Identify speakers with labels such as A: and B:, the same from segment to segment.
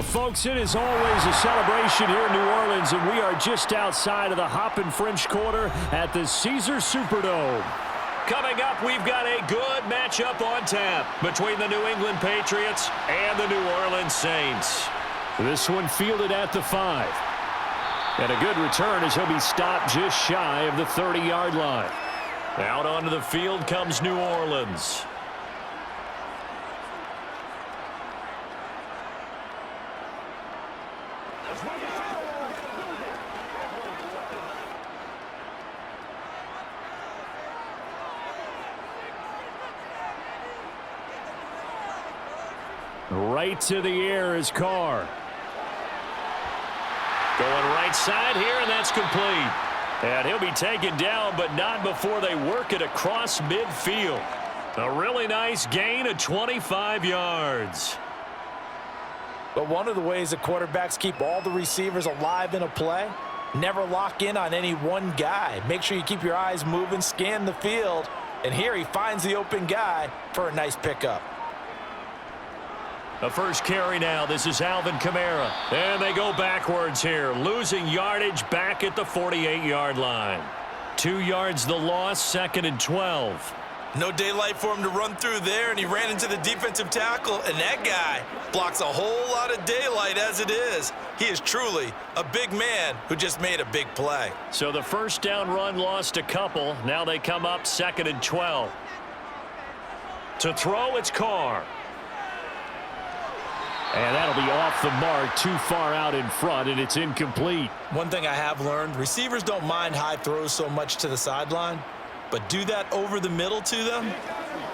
A: Well, folks, it is always a celebration here in New Orleans, and we are just outside of the Hoppin' French Quarter at the Caesars Superdome.
B: Coming up, we've got a good matchup on tap between the New England Patriots and the New Orleans Saints.
A: This one fielded at the 5. And a good return as he'll be stopped just shy of the 30-yard line.
B: Out onto the field comes New Orleans.
A: Right to the air is Carr.
B: Going right side here, and that's complete. And he'll be taken down, but not before they work it across midfield. A really nice gain of 25 yards.
C: But one of the ways that quarterbacks keep all the receivers alive in a play, never lock in on any one guy. Make sure you keep your eyes moving, scan the field. And here he finds the open guy for a nice pickup.
B: The first carry now. This is Alvin Kamara. And they go backwards here, losing yardage back at the 48-yard line. 2 yards the loss, 2nd and 12.
C: No daylight for him to run through there, and he ran into the defensive tackle, and that guy blocks a whole lot of daylight as it is. He is truly a big man who just made a big play.
B: So the first down run lost a couple. Now they come up 2nd and 12. To throw, it's Carr.
A: And that'll be off the mark, too far out in front, and it's incomplete.
C: One thing I have learned, receivers don't mind high throws so much to the sideline, but do that over the middle to them,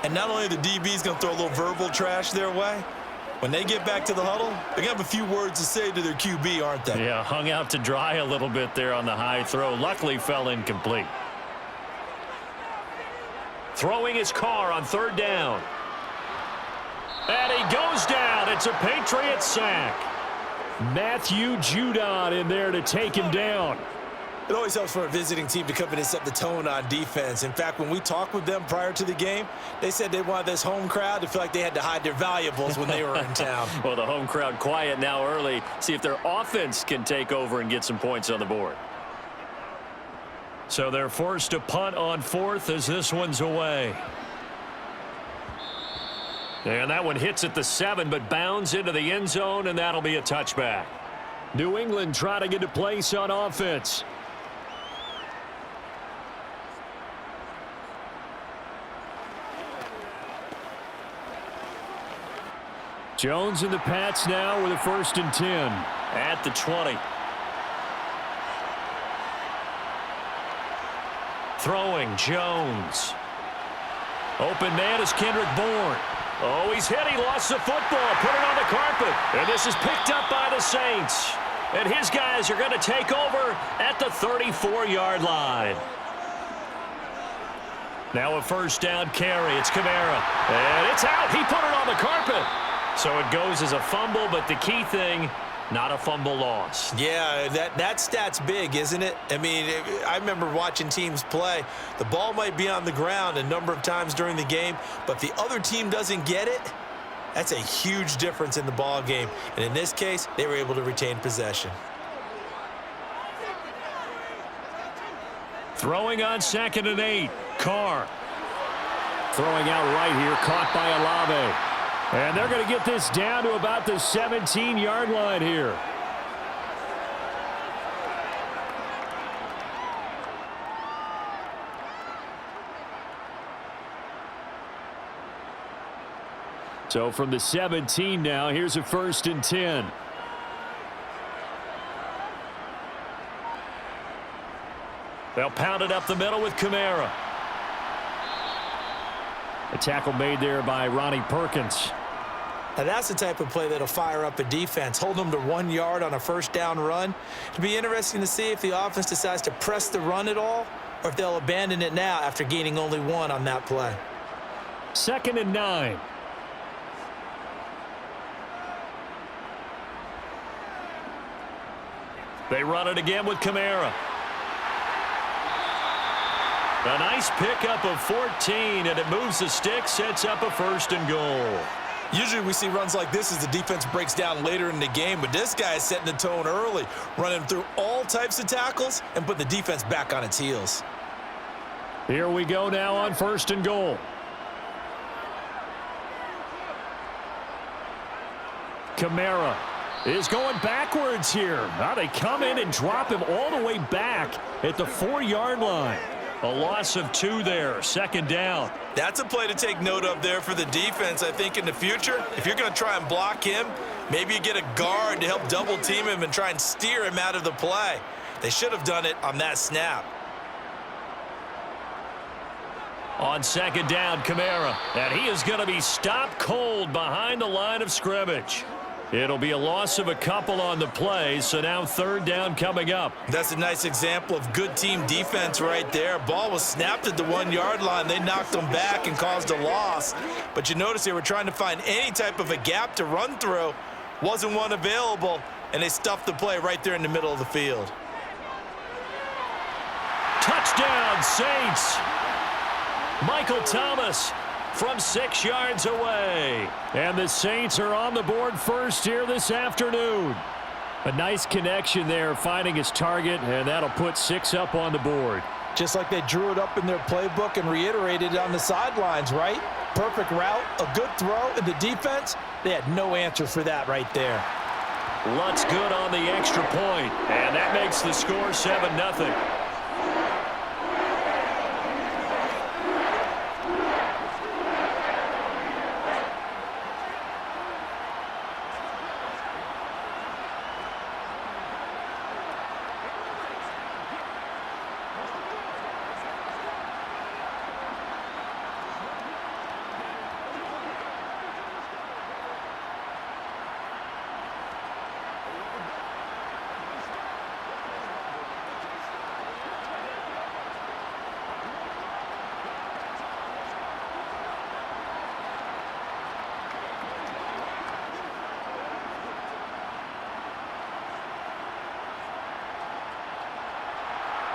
C: and not only the DB's going to throw a little verbal trash their way, when they get back to the huddle, they're going to have a few words to say to their QB, aren't they?
B: Yeah, hung out to dry a little bit there on the high throw. Luckily fell incomplete. Throwing his Carr on 3rd down. And he goes down. It's a Patriot sack.
A: Matthew Judon in there to take him down.
C: It always helps for a visiting team to come in and set the tone on defense. In fact, when we talked with them prior to the game, they said they wanted this home crowd to feel like they had to hide their valuables when they were in town.
B: Well, the home crowd quiet now early. See if their offense can take over and get some points on the board. So they're forced to punt on 4th as this one's away. And that one hits at the 7, but bounds into the end zone, and that'll be a touchback.
A: New England trying to get a place on offense. Jones and the Pats now with a 1st and 10.
B: At the 20. Throwing, Jones. Open man is Kendrick Bourne. Oh, he's hit. He lost the football. Put it on the carpet. And this is picked up by the Saints. And his guys are going to take over at the 34-yard line. Now a 1st down carry. It's Kamara. And it's out. He put it on the carpet. So it goes as a fumble, but the key thing, not a fumble loss.
C: Yeah, that stat's big, isn't it? I mean, I remember watching teams play. The ball might be on the ground a number of times during the game, but if the other team doesn't get it, that's a huge difference in the ball game. And in this case, they were able to retain possession.
A: Throwing on 2nd and 8. Carr. Throwing out right here, caught by Olave. And they're going to get this down to about the 17-yard line here. So from the 17 now, here's a 1st and 10.
B: They'll pound it up the middle with Kamara.
A: A tackle made there by Ronnie Perkins.
C: Now that's the type of play that'll fire up a defense. Hold them to 1 yard on a 1st down run. It'll be interesting to see if the offense decides to press the run at all, or if they'll abandon it now after gaining only 1 on that play.
A: 2nd and 9.
B: They run it again with Kamara. A nice pickup of 14, and it moves the stick, sets up a 1st and goal.
C: Usually we see runs like this as the defense breaks down later in the game, but this guy is setting the tone early, running through all types of tackles and putting the defense back on its heels.
A: Here we go now on 1st and goal. Kamara is going backwards here. Now they come in and drop him all the way back at the 4-yard line.
B: A loss of 2 there, 2nd down.
C: That's a play to take note of there for the defense, I think, in the future. If you're going to try and block him, maybe you get a guard to help double-team him and try and steer him out of the play. They should have done it on that snap.
B: On 2nd down, Kamara. And he is going to be stopped cold behind the line of scrimmage. It'll be a loss of a couple on the play, so now 3rd down coming up.
C: That's a nice example of good team defense right there. Ball was snapped at the 1-yard line. They knocked them back and caused a loss. But you notice they were trying to find any type of a gap to run through. Wasn't one available, and they stuffed the play right there in the middle of the field.
B: Touchdown, Saints. Michael Thomas from 6 yards away.
A: And the Saints are on the board first here this afternoon. A nice connection there, finding his target, and that'll put 6 up on the board.
D: Just like they drew it up in their playbook and reiterated it on the sidelines, right? Perfect route, a good throw, and the defense, they had no answer for that right there.
B: Lutz good on the extra point, and that makes the score 7-0.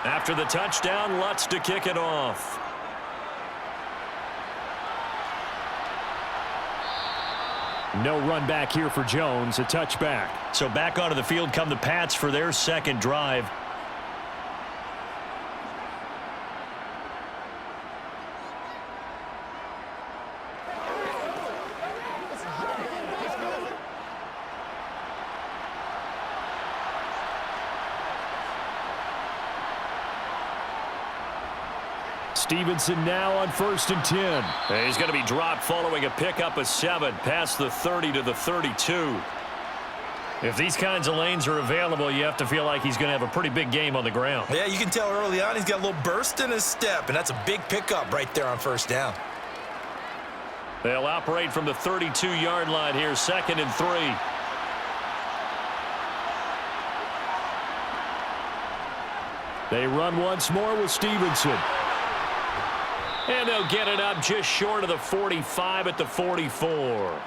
B: After the touchdown, Lutz to kick it off.
A: No run back here for Jones, a touchback.
B: So back onto the field come the Pats for their 2nd drive.
A: Stevenson now on 1st and 10.
B: And he's going to be dropped following a pickup of 7 past the 30 to the 32. If these kinds of lanes are available, you have to feel like he's going to have a pretty big game on the ground.
C: Yeah, you can tell early on he's got a little burst in his step, and that's a big pickup right there on 1st down.
B: They'll operate from the 32-yard line here, 2nd and 3.
A: They run once more with Stevenson.
B: And they'll get it up just short of the 45 at the 44.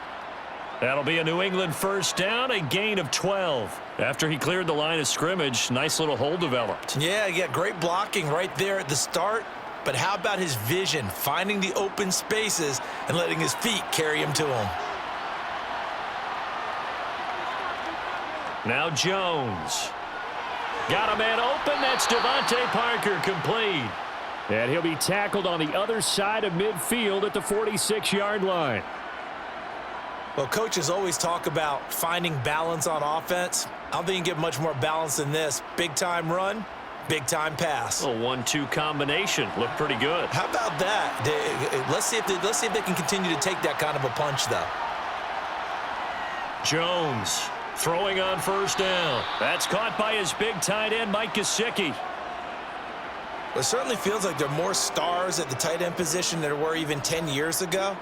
B: That'll be a New England 1st down, a gain of 12. After he cleared the line of scrimmage, nice little hole developed.
C: Yeah, great blocking right there at the start. But how about his vision, finding the open spaces and letting his feet carry him to him?
B: Now Jones. Got a man open. That's Devontae Parker, complete.
A: And he'll be tackled on the other side of midfield at the 46-yard line.
C: Well, coaches always talk about finding balance on offense. I don't think you can get much more balance than this. Big-time run, big-time pass.
B: A 1-2 combination. Looked pretty good.
C: How about that? Let's see if they can continue to take that kind of a punch, though.
B: Jones throwing on 1st down. That's caught by his big tight end, Mike Gesicki.
C: It certainly feels like there are more stars at the tight end position than there were even 10 years ago.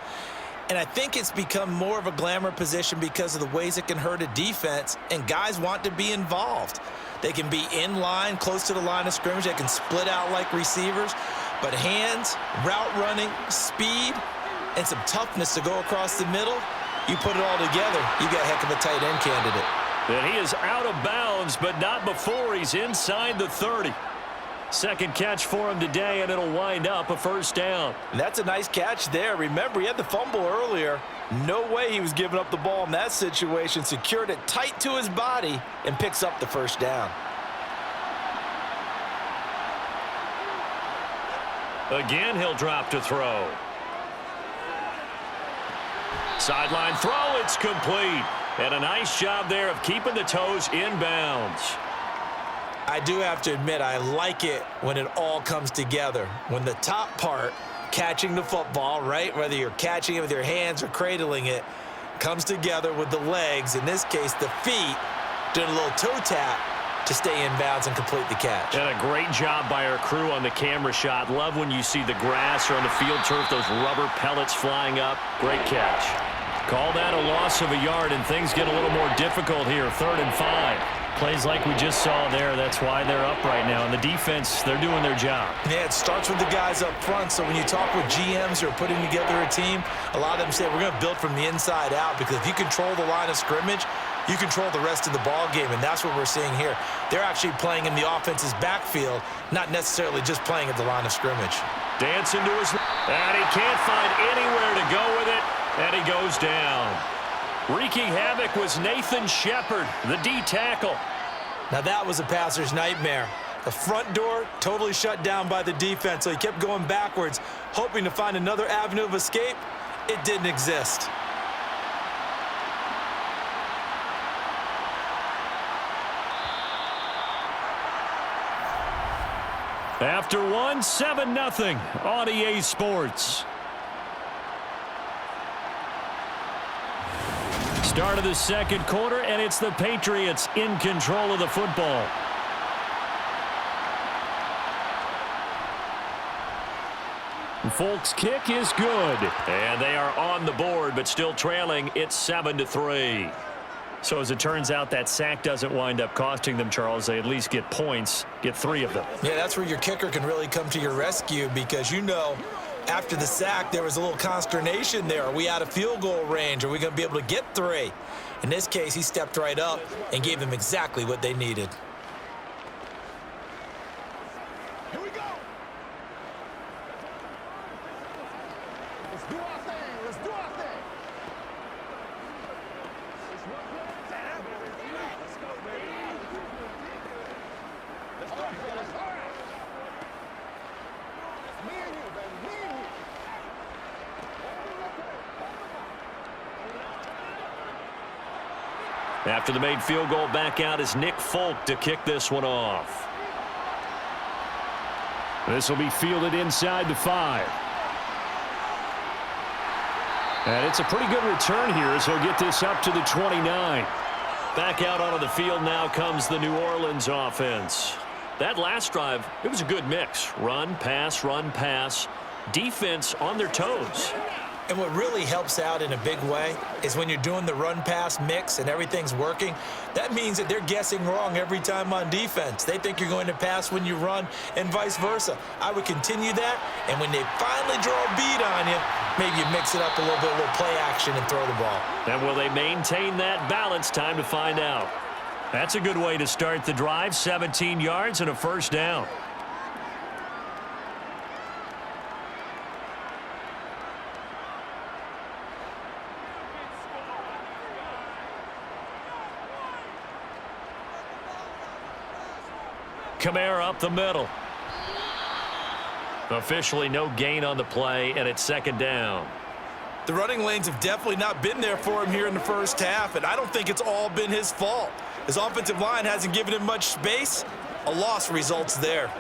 C: And I think it's become more of a glamour position because of the ways it can hurt a defense, and guys want to be involved. They can be in line, close to the line of scrimmage. They can split out like receivers. But hands, route running, speed, and some toughness to go across the middle, you put it all together, you got a heck of a tight end candidate.
B: And he is out of bounds, but not before he's inside the 30. Second catch for him today, and it'll wind up a first down.
D: And that's a nice catch there. Remember, he had the fumble earlier. No way he was giving up the ball in that situation. Secured it tight to his body and picks up the first down.
B: Again, he'll drop to throw. Sideline throw, it's complete. And a nice job there of keeping the toes inbounds.
C: I do have to admit, I like it when it all comes together. When the top part, catching the football, right, whether you're catching it with your hands or cradling it, comes together with the legs, in this case the feet, doing a little toe tap to stay in bounds and complete the catch.
B: And a great job by our crew on the camera shot. Love when you see the grass or on the field turf, those rubber pellets flying up. Great catch. Call that a loss of a yard, and things get a little more difficult here. 3rd and 5.
A: Plays like we just saw there. That's why they're up right now. And the defense, they're doing their job.
C: Yeah, it starts with the guys up front. So when you talk with GMs who are putting together a team, a lot of them say we're going to build from the inside out, because if you control the line of scrimmage, you control the rest of the ball game, and that's what we're seeing here. They're actually playing in the offense's backfield, not necessarily just playing at the line of scrimmage.
B: Dancing to his... And he can't find anywhere to go with it, and he goes down. Wreaking havoc was Nathan Shepard, the D tackle.
C: Now that was a passer's nightmare. The front door totally shut down by the defense, so he kept going backwards, hoping to find another avenue of escape. It didn't exist.
A: After one, 7-0 on EA Sports. Start of the second quarter, and it's the Patriots in control of the football. Folk's kick is good.
B: And they are on the board, but still trailing. It's 7-3.
A: So as it turns out, that sack doesn't wind up costing them, Charles. They at least get points, get 3 of them.
C: Yeah, that's where your kicker can really come to your rescue, because you know after the sack there was a little consternation there. Are we out of field goal range? Are we going to be able to get 3? In this case, he stepped right up and gave them exactly what they needed.
E: Here we go. Let's do our thing. Let's do our thing. Let's go, baby. Let's go, fellas. All right. It's me and you, baby. Me and you.
B: After the made field goal, back out is Nick Folk to kick this one off.
A: This will be fielded inside the 5. And it's a pretty good return here as he'll get this up to the 29.
B: Back out onto the field now comes the New Orleans offense. That last drive, it was a good mix. Run, pass, defense on their toes.
C: And what really helps out in a big way is when you're doing the run-pass mix and everything's working, that means that they're guessing wrong every time on defense. They think you're going to pass when you run and vice versa. I would continue that, and when they finally draw a bead on you, maybe you mix it up a little bit, a little play action, and throw the ball.
B: And will they maintain that balance? Time to find out.
A: That's a good way to start the drive. 17 yards and a first down.
B: Kamara up the middle. Officially no gain on the play, and it's second down.
C: The running lanes have definitely not been there for him here in the first half, and I don't think it's all been his fault. His offensive line hasn't given him much space. A loss results there.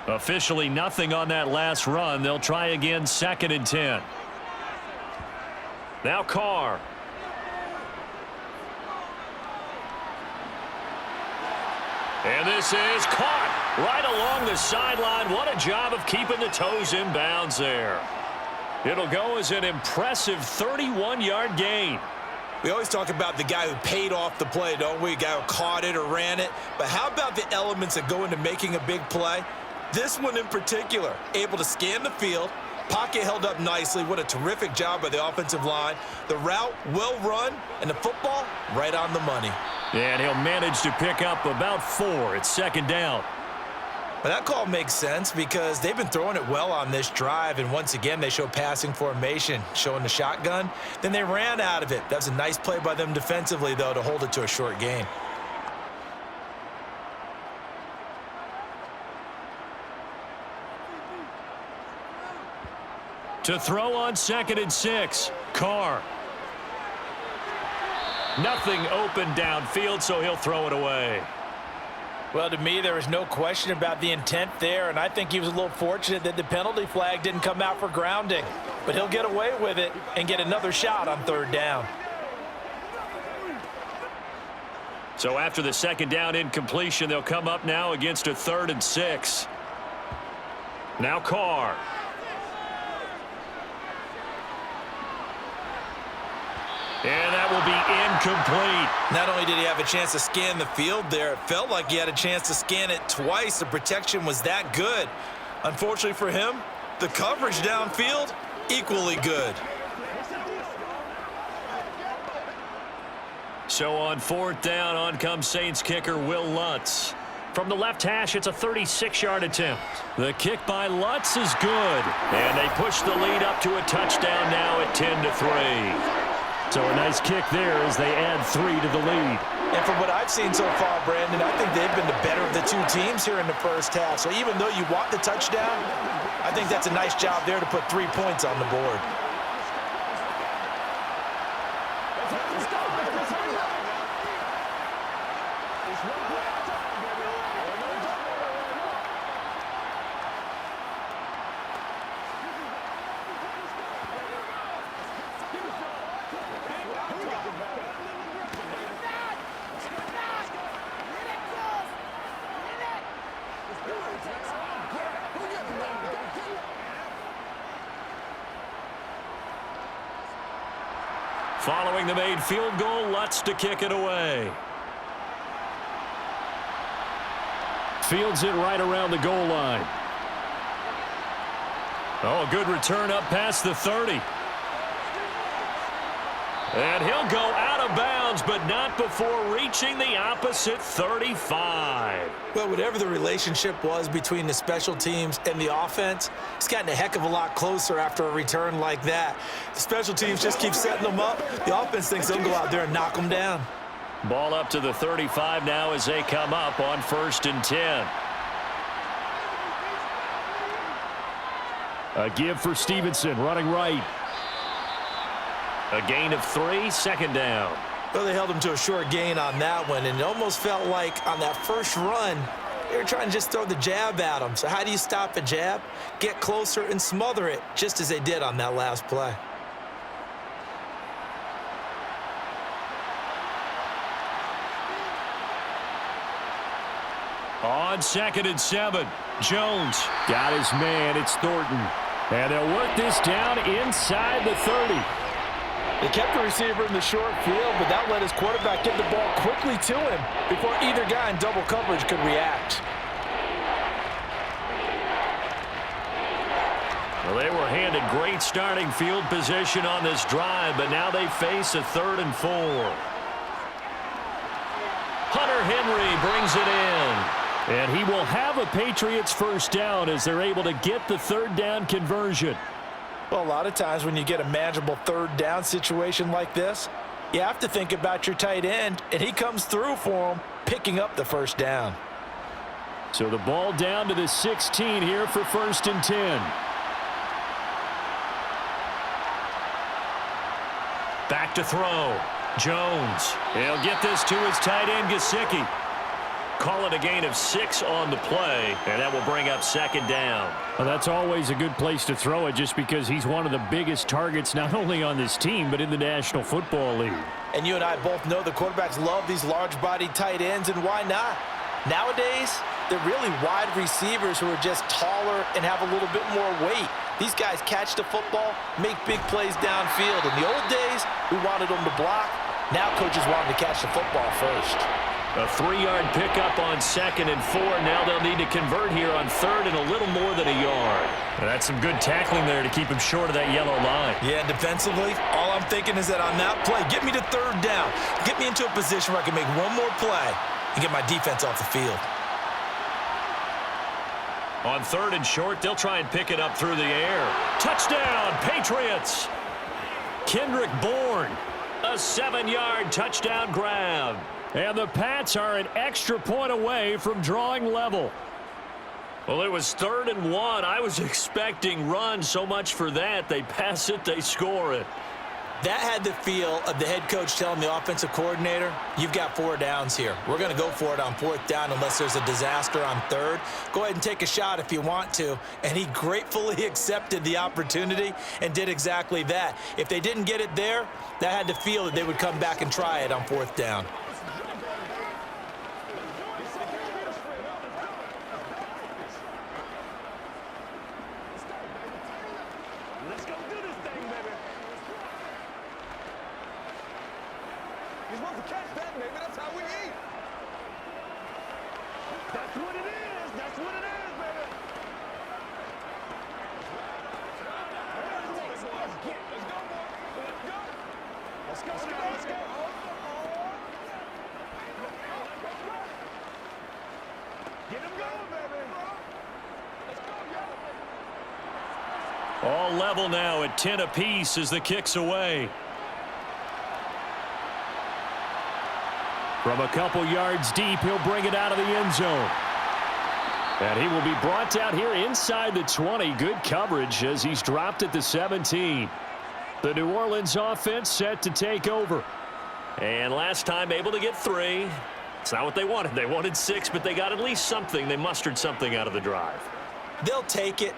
A: Officially nothing on that last run. They'll try again, 2nd and 10.
B: Now Carr. And this is caught right along the sideline. What a job of keeping the toes in bounds there. It'll go as an impressive 31-yard gain.
C: We always talk about the guy who paid off the play, don't we? The guy who caught it or ran it. But how about the elements that go into making a big play? This one in particular, able to scan the field, Pocket held up nicely. What a terrific job by the offensive line. The route, well run, and the football, right on the money.
B: And he'll manage to pick up about 4. It's second down.
C: But that call makes sense because they've been throwing it well on this drive, and once again, they show passing formation, showing the shotgun. Then they ran out of it. That was a nice play by them defensively, though, to hold it to a short gain.
B: To throw on 2nd and 6, Carr. Nothing open downfield, so he'll throw it away.
D: Well, to me, there was no question about the intent there, and I think he was a little fortunate that the penalty flag didn't come out for grounding. But he'll get away with it and get another shot on 3rd down.
B: So after the 2nd down incompletion, they'll come up now against a 3rd and 6. Now Carr. And that will be incomplete.
C: Not only did he have a chance to scan the field there, it felt like he had a chance to scan it twice. The protection was that good. Unfortunately for him, the coverage downfield, equally good.
B: So on 4th down, on comes Saints kicker Will Lutz. From the left hash, it's a 36-yard attempt. The kick by Lutz is good. And they push the lead up to a touchdown now at 10-3.
A: So a nice kick there as they add 3 to the lead.
D: And from what I've seen so far, Brandon, I think they've been the better of the two teams here in the first half. So even though you want the touchdown, I think that's a nice job there to put 3 points on the board.
B: Following the made field goal, Lutz to kick it away.
A: Fields it right around the goal line.
B: Oh, good return up past the 30. And he'll go out of bounds, but not before reaching the opposite 35.
C: Well, whatever the relationship was between the special teams and the offense, it's gotten a heck of a lot closer after a return like that. The special teams just keep setting them up. The offense thinks they'll go out there and knock them down.
B: Ball up to the 35 now as they come up on 1st and 10.
A: A give for Stevenson, running right.
B: A gain of 3, 2nd down.
C: Well, they held him to a short gain on that one, and it almost felt like on that first run, they were trying to just throw the jab at him. So how do you stop a jab? Get closer and smother it, just as they did on that last play.
B: On 2nd and 7, Jones.
A: Got his man, it's Thornton. And they'll work this down inside the 30.
D: They kept the receiver in the short field, but that let his quarterback get the ball quickly to him before either guy in double coverage could react.
B: Well, they were handed great starting field position on this drive, but now they face a 3rd and 4. Hunter Henry brings it in.
A: And he will have a Patriots first down as they're able to get the 3rd down conversion.
D: Well, a lot of times when you get a manageable 3rd down situation like this, you have to think about your tight end, and he comes through for him, picking up the first down.
A: So the ball down to the 16 here for 1st and 10.
B: Back to throw. Jones. He'll get this to his tight end, Gesicki. Call it a gain of 6 on the play, and that will bring up 2nd down.
A: Well, that's always a good place to throw it just because he's one of the biggest targets not only on this team but in the National Football League.
D: And you and I both know the quarterbacks love these large-bodied tight ends, and why not? Nowadays, they're really wide receivers who are just taller and have a little bit more weight. These guys catch the football, make big plays downfield. In the old days, we wanted them to block. Now coaches want them to catch the football first.
B: A 3-yard pickup on 2nd and 4. Now they'll need to convert here on 3rd and a little more than a yard.
A: And that's some good tackling there to keep him short of that yellow line.
C: Yeah, and defensively, all I'm thinking is that on that play, get me to 3rd down. Get me into a position where I can make one more play and get my defense off the field.
B: On 3rd and short, they'll try and pick it up through the air. Touchdown, Patriots! Kendrick Bourne, a 7-yard touchdown grab.
A: And the Pats are an extra point away from drawing level.
B: Well, it was 3rd and 1. I was expecting run, so much for that. They pass it, they score it.
C: That had the feel of the head coach telling the offensive coordinator, you've got 4 downs here. We're going to go for it on 4th down unless there's a disaster on 3rd. Go ahead and take a shot if you want to. And he gratefully accepted the opportunity and did exactly that. If they didn't get it there, that had the feel that they would come back and try it on 4th down.
E: Let's go do this thing, baby. You're supposed to catch that, baby. That's how we eat. That's what it is. That's what it is, baby. Let's go, boy. Let's go. Let's go. Get him going, baby. Let's go, y'all.
B: All level now at 10 apiece as the kick's away.
A: From a couple yards deep, he'll bring it out of the end zone. And he will be brought down here inside the 20. Good coverage as he's dropped at the 17. The New Orleans offense set to take over.
B: And last time able to get 3. It's not what they wanted. They wanted 6, but they got at least something. They mustered something out of the drive.
C: They'll take it.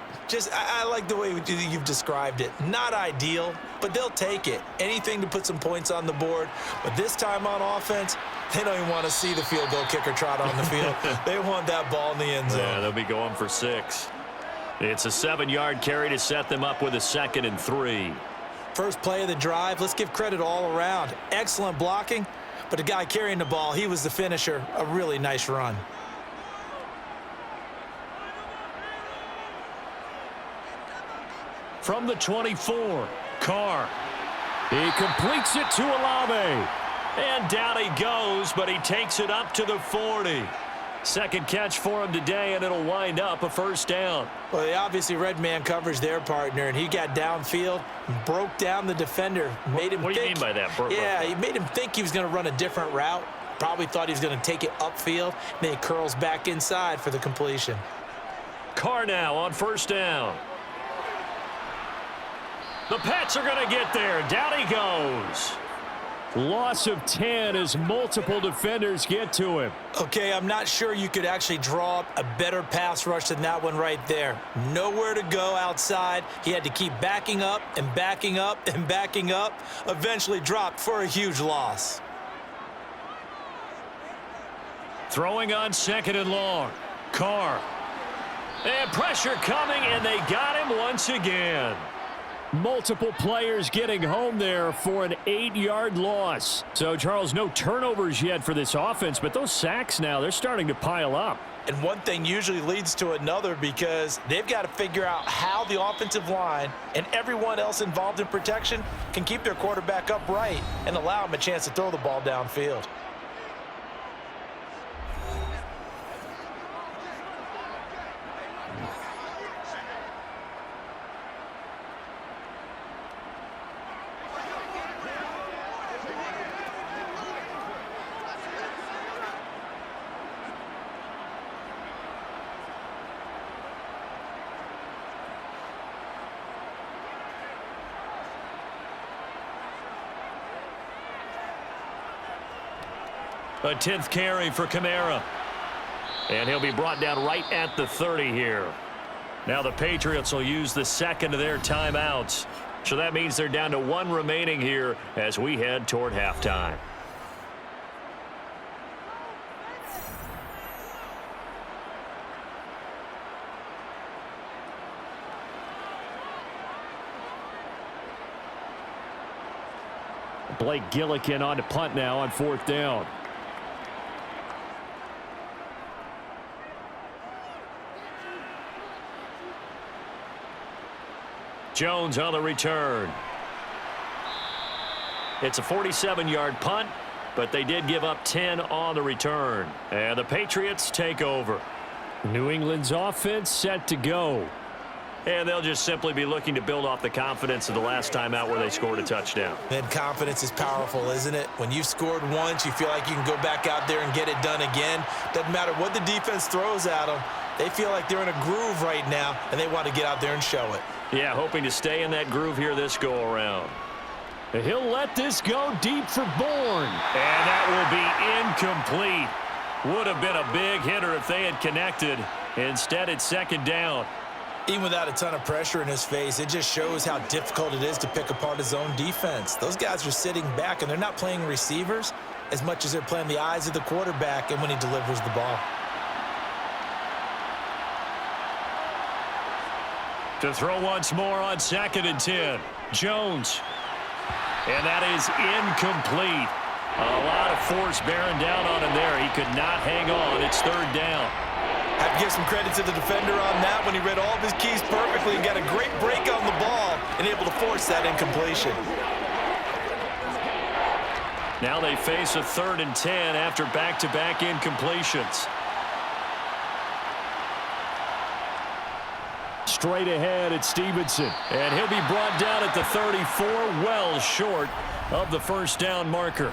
C: I like the way you've described it. Not ideal, but they'll take it. Anything to put some points on the board. But this time on offense, they don't even want to see the field goal kicker trot on the field. They want that ball in the end zone.
B: Yeah, they'll be going for 6. It's a 7-yard carry to set them up with a 2nd and 3.
C: First play of the drive, let's give credit all around. Excellent blocking, but the guy carrying the ball, he was the finisher. A really nice run.
A: From the 24, Carr. He completes it to Olave.
B: And down he goes, but he takes it up to the 40. Second catch for him today, and it'll wind up a 1st down.
C: Well, they obviously red man coverage their partner, and he got downfield, broke down the defender, made him
B: What do you mean by that?
C: Yeah, he made him think he was going to run a different route. Probably thought he was going to take it upfield. Then he curls back inside for the completion.
B: Carr now on 1st down. The Pats are going to get there. Down he goes.
A: Loss of 10 as multiple defenders get to him.
C: Okay, I'm not sure you could actually draw up a better pass rush than that one right there. Nowhere to go outside. He had to keep backing up and backing up and backing up. Eventually dropped for a huge loss.
A: Throwing on 2nd and long. Carr.
B: And pressure coming, and they got him once again.
A: Multiple players getting home there for an 8-yard loss. So, Charles, no turnovers yet for this offense, but those sacks now, they're starting to pile up.
D: And one thing usually leads to another because they've got to figure out how the offensive line and everyone else involved in protection can keep their quarterback upright and allow him a chance to throw the ball downfield.
B: A 10th carry for Kamara. And he'll be brought down right at the 30 here. Now the Patriots will use the 2nd of their timeouts. So that means they're down to 1 remaining here as we head toward halftime.
A: Blake Gillikin on to punt now on 4th down.
B: Jones on the return. It's a 47-yard punt, but they did give up 10 on the return. And the Patriots take over.
A: New England's offense set to go.
B: And they'll just simply be looking to build off the confidence of the last time out where they scored a touchdown.
C: And confidence is powerful, isn't it? When you've scored once, you feel like you can go back out there and get it done again. Doesn't matter what the defense throws at them. They feel like they're in a groove right now, and they want to get out there and show it.
B: Yeah, hoping to stay in that groove here this go-around.
A: He'll let this go deep for Bourne.
B: And that will be incomplete. Would have been a big hitter if they had connected. Instead, it's second down.
C: Even without a ton of pressure in his face, it just shows how difficult it is to pick apart his own defense. Those guys are sitting back, and they're not playing receivers as much as they're playing the eyes of the quarterback and when he delivers the ball.
B: To throw once more on 2nd and 10. Jones. And that is incomplete. A lot of force bearing down on him there. He could not hang on. It's 3rd down.
C: Have to give some credit to the defender on that when he read all of his keys perfectly and got a great break on the ball and able to force that incompletion.
B: Now they face a 3rd and 10 after back-to-back incompletions.
A: Straight ahead at Stevenson.
B: And he'll be brought down at the 34, well short of the first down marker.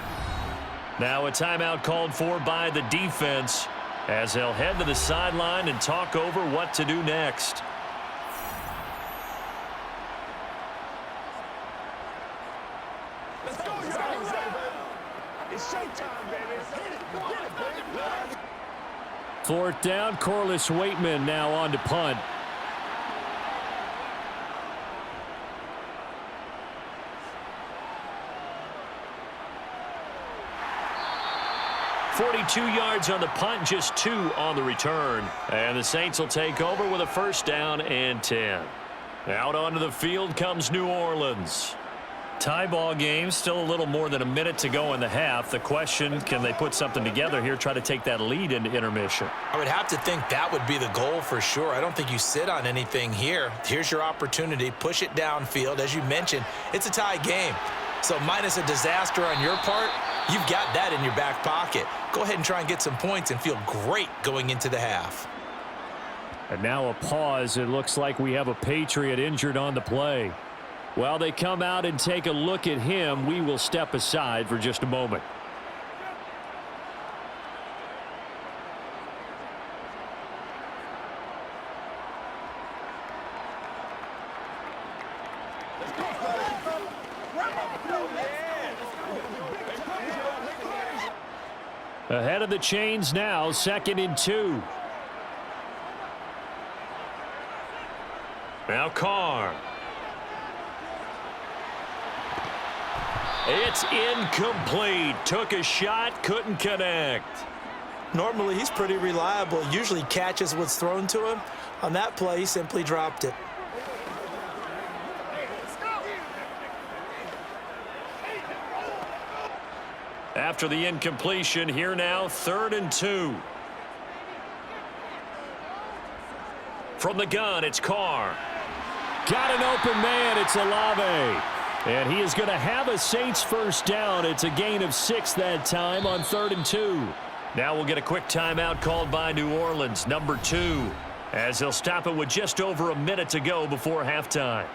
B: Now a timeout called for by the defense as they'll head to the sideline and talk over what to do next.
E: Let's go, y'all. It's showtime, baby. Get it.
A: 4th down, Corliss Waitman now on to punt.
B: .42 yards on the punt, just 2 on the return. And the Saints will take over with a 1st down and 10. Out onto the field comes New Orleans. Tie ball game, still a little more than a minute to go in the half. The question, can they put something together here, try to take that lead into intermission?
C: I would have to think that would be the goal for sure. I don't think you sit on anything here. Here's your opportunity. Push it downfield. As you mentioned, it's a tie game. So minus a disaster on your part, you've got that in your back pocket. Go ahead and try and get some points and feel great going into the half.
A: And now a pause. It looks like we have a Patriot injured on the play. While they come out and take a look at him, we will step aside for just a moment. Ahead of the chains now, 2nd and 2.
B: Now Carr. It's incomplete. Took a shot, couldn't connect.
C: Normally, he's pretty reliable. Usually catches what's thrown to him. On that play, he simply dropped it.
B: After the incompletion, here now, 3rd and 2. From the gun, it's Carr.
A: Got an open man. It's Olave. And he is going to have a Saints 1st down. It's a gain of 6 that time on 3rd and 2.
B: Now we'll get a quick timeout called by New Orleans, number 2, as they'll stop it with just over a minute to go before halftime.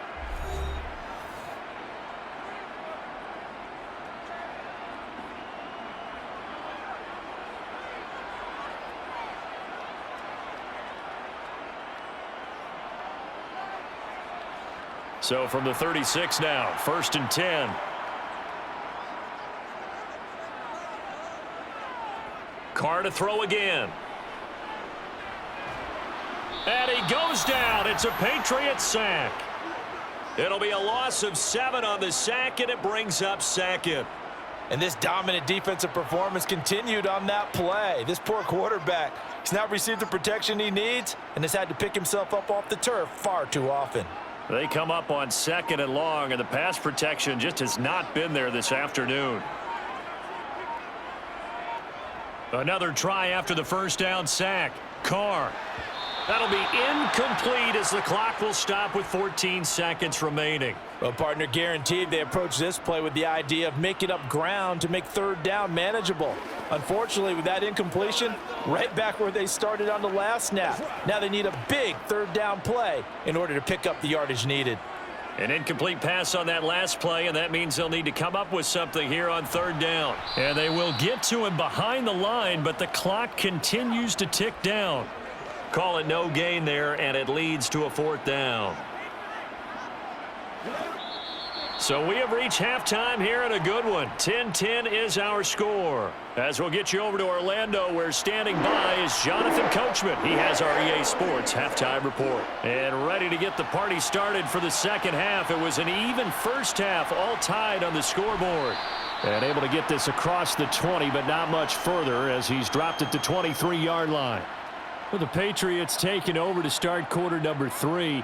B: So from the 36 now, 1st and 10. Carr to throw again. And he goes down. It's a Patriots sack. It'll be a loss of 7 on the sack, and it brings up 2nd.
D: And this dominant defensive performance continued on that play. This poor quarterback, he's not received the protection he needs and has had to pick himself up off the turf far too often.
B: They come up on 2nd and long, and the pass protection just has not been there this afternoon. Another try after the 1st down sack. Carr. That'll be incomplete as the clock will stop with 14 seconds remaining.
D: Well, partner, guaranteed they approach this play with the idea of making up ground to make third down manageable. Unfortunately, with that incompletion, right back where they started on the last snap. Now they need a big third down play in order to pick up the yardage needed.
B: An incomplete pass on that last play, and that means they'll need to come up with something here on third down. And they will get to him behind the line, but the clock continues to tick down. Call it no gain there, and it leads to a fourth down. So we have reached halftime here in a good one. 10-10 is our score. As we'll get you over to Orlando, where standing by is Jonathan Coachman. He has our EA Sports halftime report. And ready to get the party started for the second half. It was an even first half, all tied on the scoreboard. And able to get this across the 20, but not much further as he's dropped at the 23-yard line. Well, the Patriots taking over to start quarter number 3.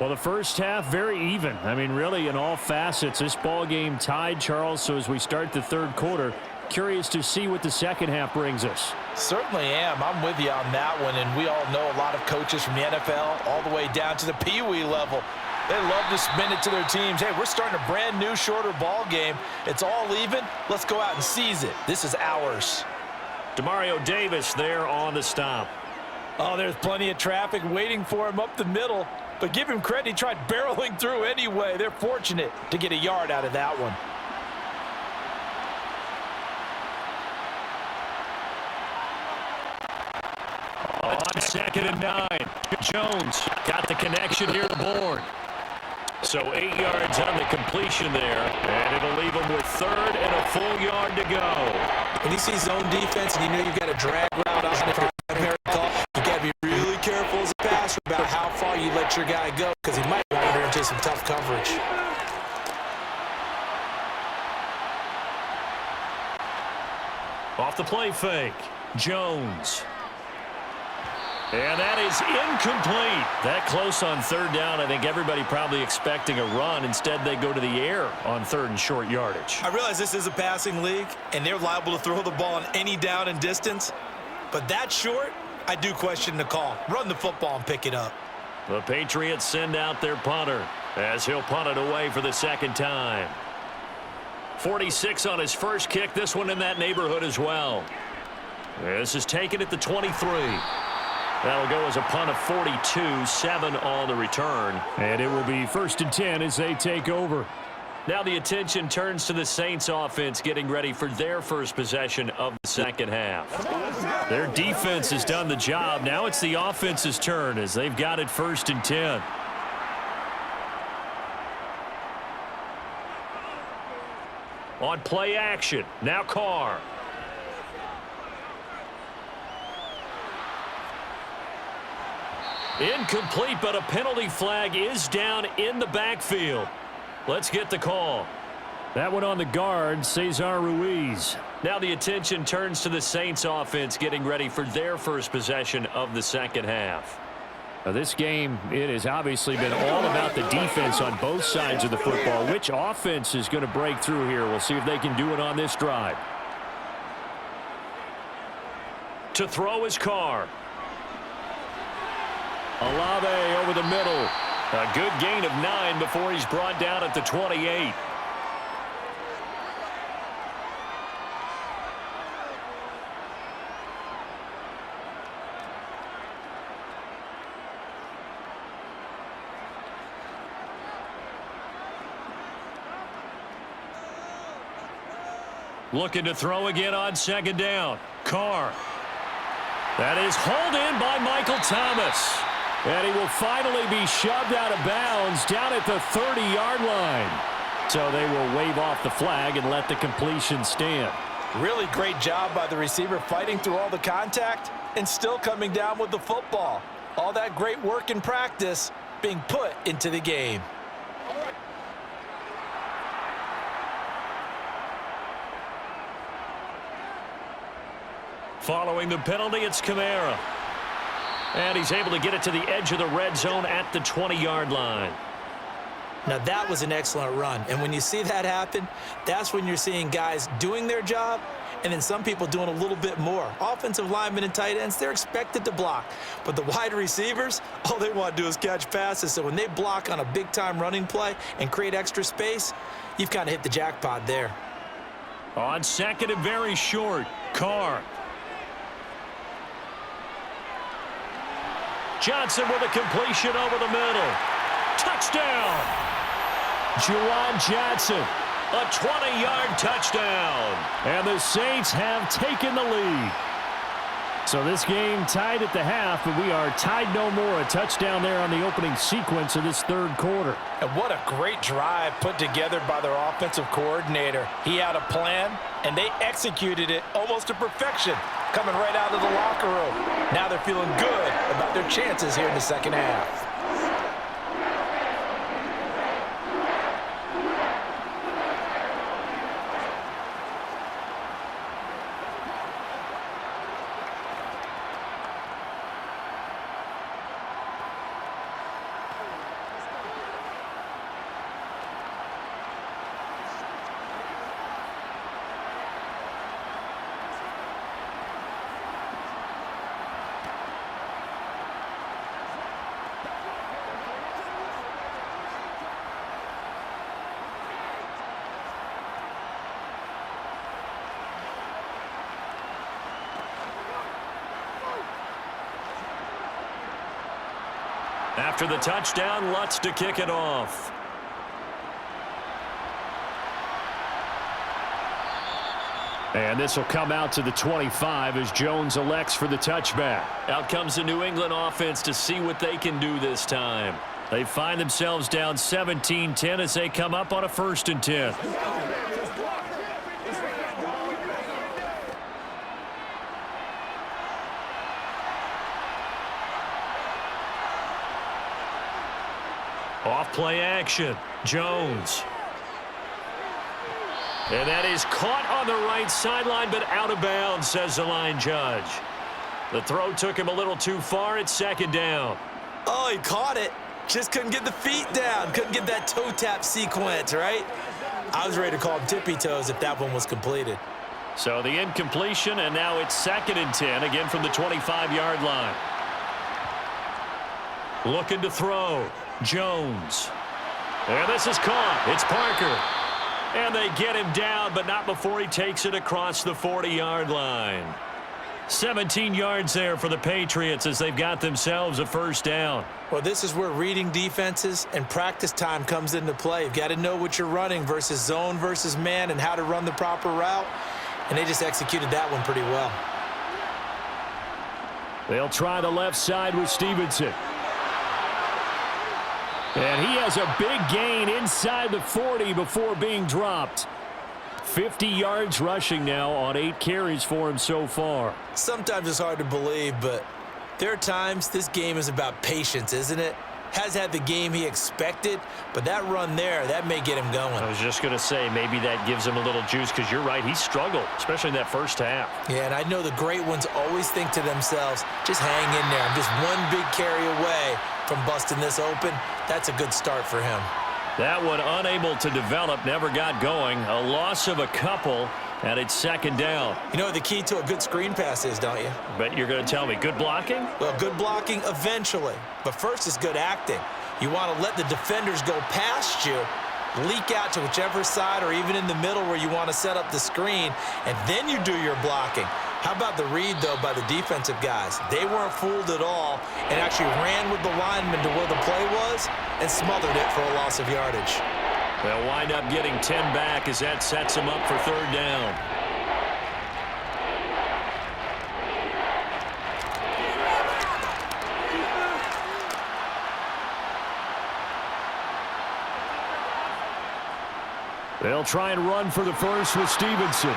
B: Well, the first half, very even. I mean, really, in all facets, this ball game tied, Charles. So as we start the third quarter, curious to see what the second half brings us.
D: Certainly am. I'm with you on that one. And we all know a lot of coaches from the NFL all the way down to the Pee-wee level. They love to spin it to their teams. Hey, we're starting a brand new, shorter ball game. It's all even. Let's go out and seize it. This is ours.
B: Demario Davis there on the stop.
D: Oh, there's plenty of traffic waiting for him up the middle. But give him credit, he tried barreling through anyway. They're fortunate to get a yard out of that one.
B: On 2nd and 9, Jones got the connection here to Bourne. So 8 yards on the completion there, and it'll leave him with third and a full yard to go.
C: When you see zone defense and you know you've got a drag route on it for primary call, you got to be really careful as a passer about how far you let your guy go because he might wander into some tough coverage.
B: Off the play fake, Jones. And that is incomplete. That close on third down. I think everybody probably expecting a run. Instead, they go to the air on third and short yardage.
C: I realize this is a passing league, and they're liable to throw the ball on any down and distance. But that short, I do question the call. Run the football and pick it up.
B: The Patriots send out their punter as he'll punt it away for the second time. 46 on his first kick. This one in that neighborhood as well. This is taken at the 23. That'll go as a punt of 42, 7 on the return.
A: And it will be 1st and 10 as they take over.
B: Now the attention turns to the Saints offense getting ready for their first possession of the second half.
A: Their defense has done the job. Now it's the offense's turn as they've got it 1st and 10.
B: On play action, now Carr. Incomplete, but a penalty flag is down in the backfield. Let's get the call.
A: That one on the guard, Cesar Ruiz.
B: Now the attention turns to the Saints offense getting ready for their first possession of the second half.
A: Now this game, it has obviously been all about the defense on both sides of the football. Which offense is going to break through here? We'll see if they can do it on this drive.
B: To throw is Carr.
A: Olave over the middle.
B: A good gain of 9 before he's brought down at the 28. Looking to throw again on 2nd down. Carr. That is hauled in by Michael Thomas.
A: And he will finally be shoved out of bounds down at the 30-yard line. So they will wave off the flag and let the completion stand.
D: Really great job by the receiver fighting through all the contact and still coming down with the football. All that great work in practice being put into the game.
B: Following the penalty, it's Kamara. And he's able to get it to the edge of the red zone at the 20-yard line.
C: Now, that was an excellent run. And when you see that happen, that's when you're seeing guys doing their job and then some people doing a little bit more. Offensive linemen and tight ends, they're expected to block. But the wide receivers, all they want to do is catch passes. So when they block on a big-time running play and create extra space, you've kind of hit the jackpot there.
B: On second and very short, Carr. Johnson with a completion over the middle. Touchdown!
A: Juwan Johnson.
B: A 20-yard touchdown.
A: And the Saints have taken the lead. So this game tied at the half, but we are tied no more. A touchdown there on the opening sequence of this third quarter.
D: And what a great drive put together by their offensive coordinator. He had a plan, and they executed it almost to perfection, coming right out of the locker room. Now they're feeling good about their chances here in the second half.
B: After the touchdown, Lutz to kick it off.
A: And this will come out to the 25 as Jones elects for the touchback.
B: Out comes the New England offense to see what they can do this time. They find themselves down 17-10 as they come up on a 1st and 10. Off play action. Jones. And that is caught on the right sideline, but out of bounds, says the line judge. The throw took him a little too far. It's 2nd down.
C: Oh, he caught it. Just couldn't get the feet down. Couldn't get that toe tap sequence, right? I was ready to call him tippy toes if that one was completed.
B: So the incompletion, and now it's 2nd and 10, again from the 25-yard line. Looking to throw. Jones. And this is caught. It's Parker. And they get him down, but not before he takes it across the 40-yard line. 17 yards there for the Patriots as they've got themselves a 1st down.
C: Well, this is where reading defenses and practice time comes into play. You've got to know what you're running versus zone versus man and how to run the proper route. And they just executed that one pretty well.
A: They'll try the left side with Stevenson. And he has a big gain inside the 40 before being dropped. 50 yards rushing now on 8 carries for him so far.
C: Sometimes it's hard to believe, but there are times this game is about patience, isn't it? Has had the game he expected, but that run there, that may get him going.
B: I was just going to say, maybe that gives him a little juice because you're right, he struggled, especially in that 1st half.
C: Yeah, and I know the great ones always think to themselves, just hang in there. I'm just one big carry away from busting this open. That's a good start for him.
B: That one unable to develop, never got going. A loss of a couple, and it's 2nd down.
C: You know what the key to a good screen pass is, don't you?
B: But you're going to tell me, good blocking?
C: Well, good blocking eventually. But first is good acting. You want to let the defenders go past you, leak out to whichever side or even in the middle where you want to set up the screen, and then you do your blocking. How about the read, though, by the defensive guys? They weren't fooled at all and actually ran with the lineman to where the play was and smothered it for a loss of yardage.
B: They'll wind up getting 10 back as that sets them up for 3rd down.
A: They'll try and run for the first with Stevenson.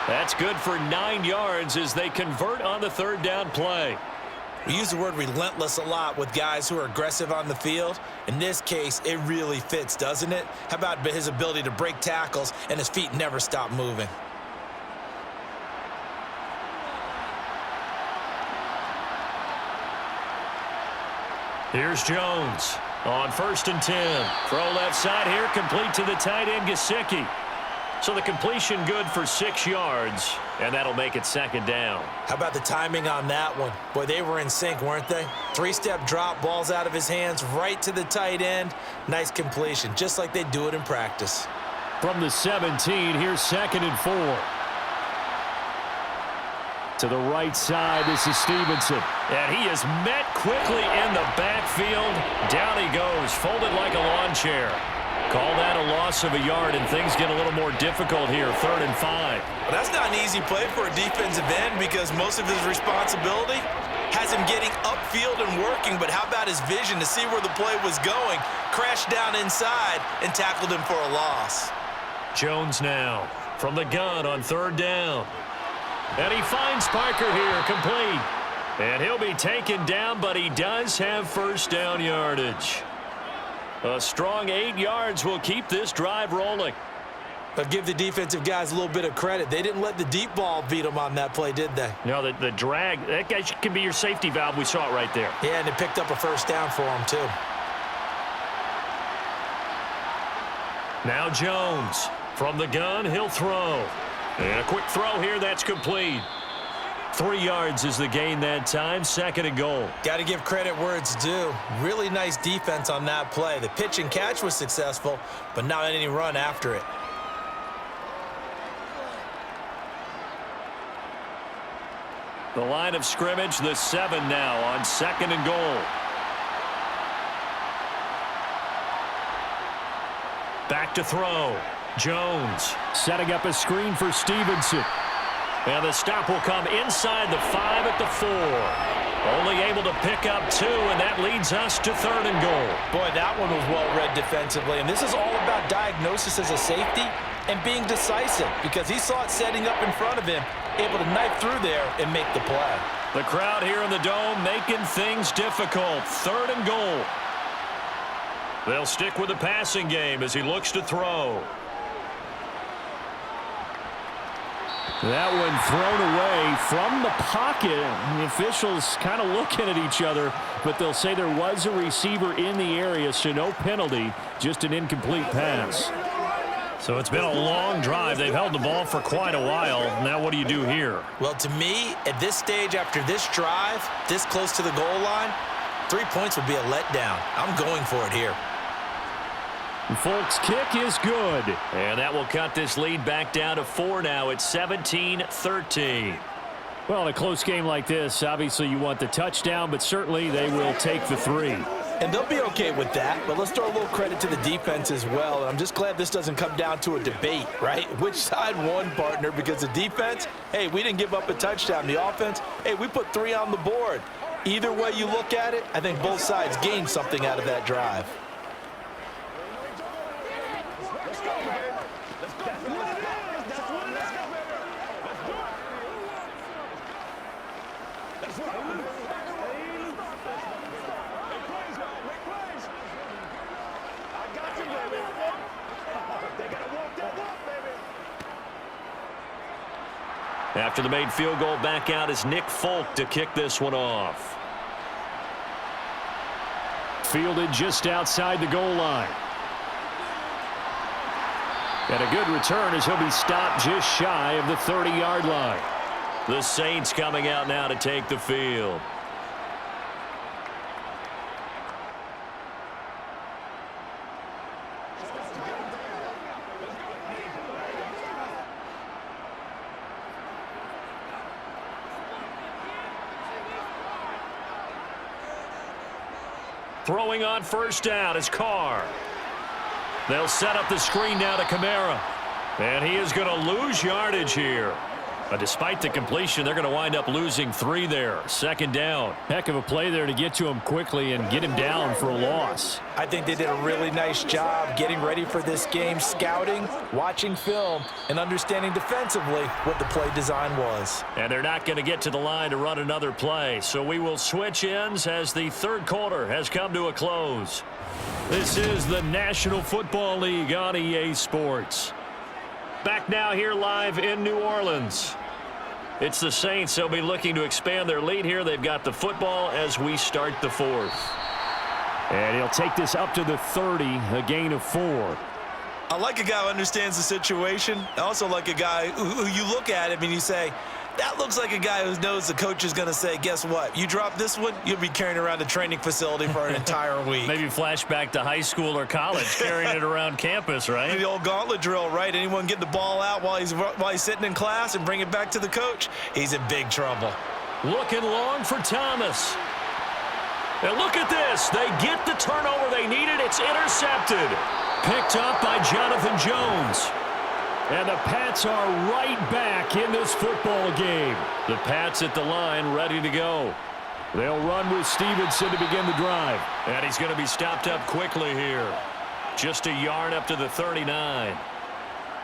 B: That's good for 9 yards as they convert on the 3rd down play.
C: We use the word relentless a lot with guys who are aggressive on the field. In this case, it really fits, doesn't it? How about his ability to break tackles and his feet never stop moving?
B: Here's Jones on 1st and 10. Throw left side here, complete to the tight end, Gesicki. So the completion good for 6 yards, and that'll make it second down.
C: How about the timing on that one? Boy, they were in sync, weren't they? 3-step drop, balls out of his hands, right to the tight end. Nice completion, just like they do it in practice.
A: From the 17, here's 2nd and 4. To the right side, this is Stevenson.
B: And he is met quickly in the backfield. Down he goes, folded like a lawn chair. Call that a loss of a yard, and things get a little more difficult here, 3rd and 5.
C: Well, that's not an easy play for a defensive end because most of his responsibility has him getting upfield and working, but how about his vision to see where the play was going, crashed down inside, and tackled him for a loss.
B: Jones now from the gun on 3rd down. And he finds Parker here, complete. And he'll be taken down, but he does have 1st down yardage. A strong 8 yards will keep this drive rolling.
C: But give the defensive guys a little bit of credit. They didn't let the deep ball beat them on that play, did they?
B: No, the drag, that guy can be your safety valve. We saw it right there.
C: Yeah, and they picked up a 1st down for him, too.
B: Now Jones from the gun, he'll throw. And a quick throw here, that's complete. 3 yards is the gain that time, 2nd and goal.
C: Got to give credit where it's due. Really nice defense on that play. The pitch and catch was successful, but not any run after it.
B: The line of scrimmage, the 7 now on 2nd and goal. Back to throw. Jones
A: Setting up a screen for Stevenson.
B: And the stop will come inside the 5 at the 4. Only able to pick up 2, and that leads us to 3rd and goal.
D: Boy, that one was well read defensively, and this is all about diagnosis as a safety and being decisive because he saw it setting up in front of him, able to knife through there and make the play.
B: The crowd here in the Dome making things difficult. 3rd and goal. They'll stick with the passing game as he looks to throw.
A: That one thrown away from the pocket. The officials kind of looking at each other, but they'll say there was a receiver in the area, so no penalty, just an incomplete pass.
B: So it's been a long drive. They've held the ball for quite a while. Now what do you do here?
C: Well, to me, at this stage after this drive, this close to the goal line, 3 points would be a letdown. I'm going for it here.
A: Folks, kick is good.
B: And that will cut this lead back down to 4 now. It's 17-13.
A: Well, in a close game like this, obviously you want the touchdown, but certainly they will take the 3.
D: And they'll be okay with that, but let's throw a little credit to the defense as well. And I'm just glad this doesn't come down to a debate, right? Which side won, partner? Because the defense, hey, we didn't give up a touchdown. The offense, hey, we put 3 on the board. Either way you look at it, I think both sides gained something out of that drive.
B: After the made field goal, back out is Nick Folk to kick this one off.
A: Fielded just outside the goal line. And a good return as he'll be stopped just shy of the 30-yard line.
B: The Saints coming out now to take the field. Throwing on 1st down is Carr. They'll set up the screen now to Kamara. And he is going to lose yardage here. But despite the completion, they're going to wind up losing 3 there. 2nd down.
A: Heck of a play there to get to him quickly and get him down for a loss.
D: I think they did a really nice job getting ready for this game, scouting, watching film, and understanding defensively what the play design was.
B: And they're not going to get to the line to run another play. So we will switch ends as the 3rd quarter has come to a close. This is the National Football League on EA Sports. Back now here live in New Orleans. It's the Saints. They'll be looking to expand their lead here. They've got the football as we start the 4th.
A: And he'll take this up to the 30, a gain of 4.
C: I like a guy who understands the situation. I also like a guy who you look at him and you say, that looks like a guy who knows the coach is going to say, guess what? You drop this one, you'll be carrying around the training facility for an entire week.
B: Maybe flashback to high school or college, carrying it around campus, right?
C: The old gauntlet drill, right? Anyone get the ball out while he's sitting in class and bring it back to the coach, he's in big trouble.
B: Looking long for Thomas. And look at this. They get the turnover they needed. It's intercepted. Picked up by Jonathan Jones.
A: And the Pats are right back in this football game.
B: The Pats at the line, ready to go.
A: They'll run with Stevenson to begin the drive.
B: And he's going to be stopped up quickly here. Just a yard up to the 39.